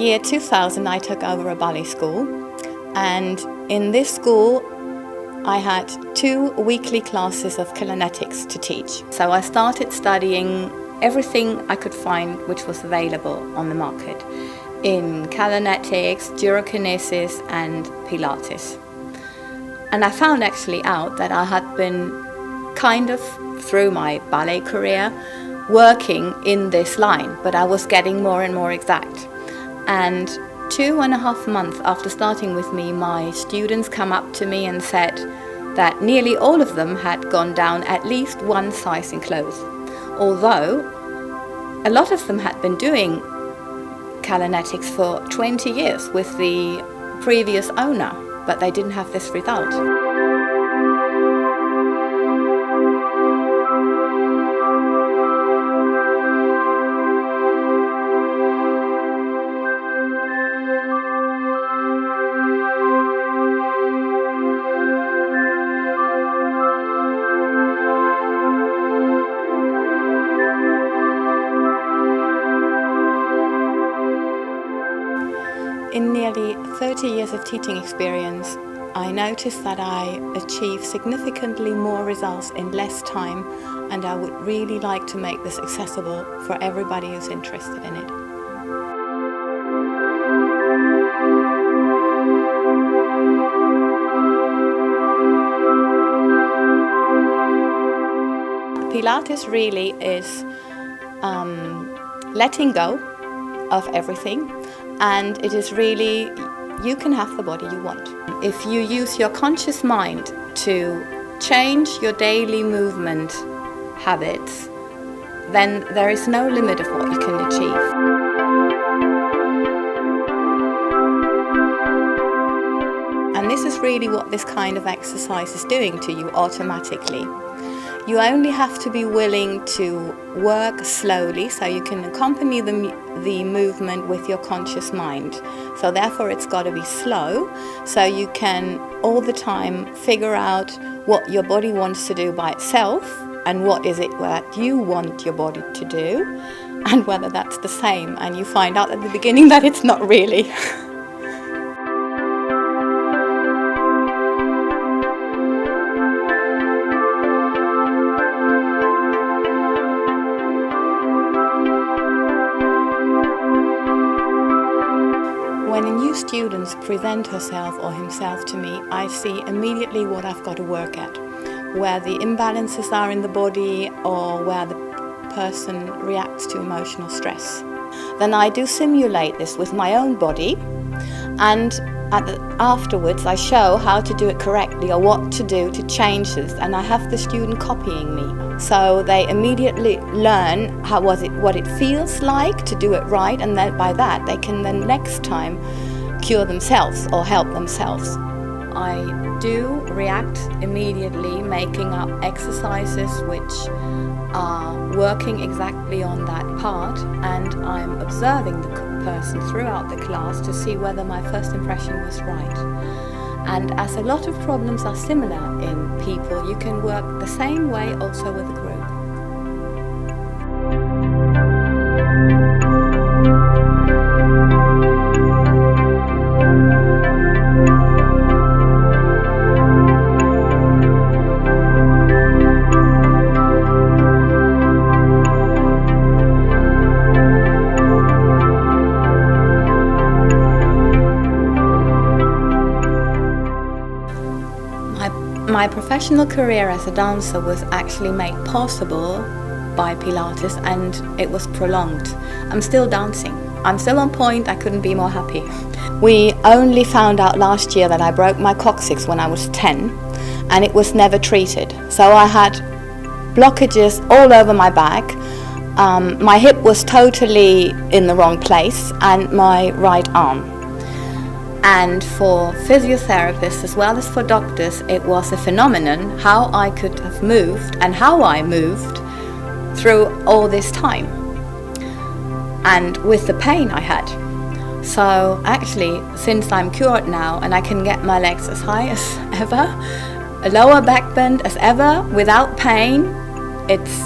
year 2000, I took over a ballet school, and in this school I had 2 weekly classes of Kilanetics to teach. So I started studying everything I could find which was available on the market in Kilanetics, Gyrokinesis and Pilates. And I found actually out that I had been kind of, through my ballet career, working in this line, but I was getting more and more exact. And 2.5 months after starting with me, my students come up to me and said that nearly all of them had gone down at least 1 size in clothes. Although a lot of them had been doing Kilanetics for 20 years with the previous owner, but they didn't have this result. In nearly 30 years of teaching experience, I noticed that I achieve significantly more results in less time, and I would really like to make this accessible for everybody who's interested in it. Pilates really is letting go of everything. And it is really, you can have the body you want. If you use your conscious mind to change your daily movement habits, then there is no limit of what you can achieve. And this is really what this kind of exercise is doing to you automatically. You only have to be willing to work slowly, so you can accompany the movement with your conscious mind. So therefore it's got to be slow, so you can all the time figure out what your body wants to do by itself, and what is it that you want your body to do, and whether that's the same. And you find out at the beginning that it's not really. When a new student presents herself or himself to me, I see immediately what I've got to work at, where the imbalances are in the body or where the person reacts to emotional stress. Then I do simulate this with my own body, and afterwards I show how to do it correctly or what to do to change this, and I have the student copying me. So they immediately learn what it feels like to do it right, and then by that they can then next time cure themselves or help themselves. I do react immediately, making up exercises which are working exactly on that part, and I'm observing the person throughout the class to see whether my first impression was right. And as a lot of problems are similar in people, you can work the same way also with a group. My professional career as a dancer was actually made possible by Pilates, and it was prolonged. I'm still dancing. I'm still on point. I couldn't be more happy. We only found out last year that I broke my coccyx when I was 10, and it was never treated. So I had blockages all over my back. My hip was totally in the wrong place, and my right arm. And for physiotherapists as well as for doctors, it was a phenomenon how I could have moved and how I moved through all this time, and with the pain I had. So actually, since I'm cured now and I can get my legs as high as ever, a lower back bend as ever, without pain, it's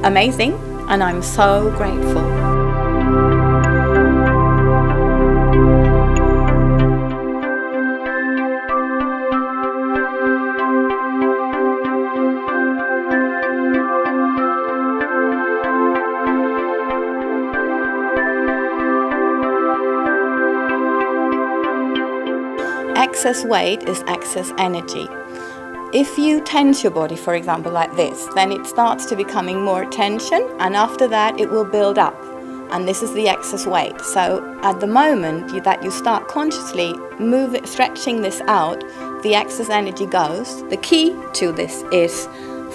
amazing, and I'm so grateful. excess weight is excess energy. If you tense your body, for example, like this, then it starts to becoming more tension, and after that it will build up, and this is the excess weight. So at the moment that you start consciously stretching this out, the excess energy goes. The key to this is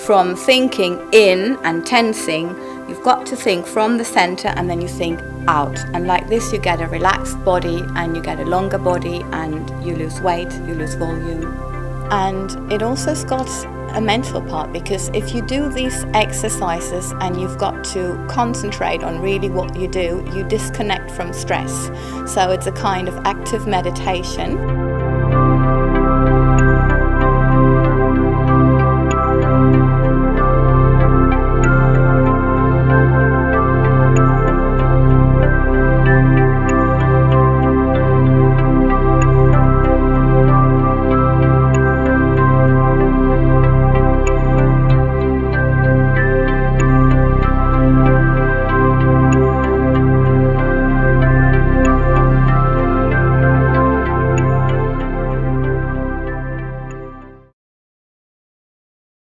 from thinking in and tensing, you've got to think from the center and then you think out, and like this you get a relaxed body and you get a longer body and you lose weight, you lose volume. And it also's got a mental part, because if you do these exercises and you've got to concentrate on really what you do, you disconnect from stress. So it's a kind of active meditation.